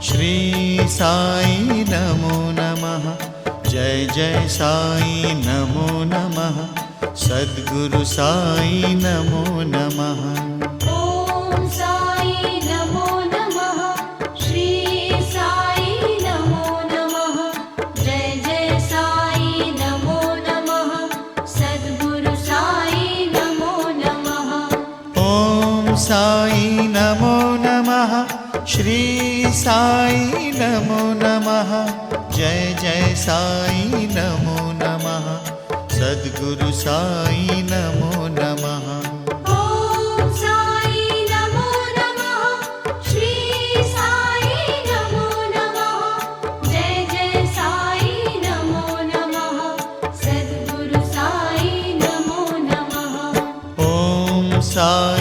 श्री साई नमो नमः। जय जय साई नमो नमः। सद्गुरु साई नमो नमः। ओम साई नमो नमः। श्री साई नमो नमः। जय जय साई नमो नमः। सद्गुरु साई नमो नमः। ओम साई नमो नमः। श्री साई नमो नमः। जय जय साई नमो नमः। सद्गुरु साई नमो नमः। ओम साई नमो नमः। श्री साई नमो नमः। जय जय साई नमो नमः। सद्गुरु साई नमो नमः। ओम साई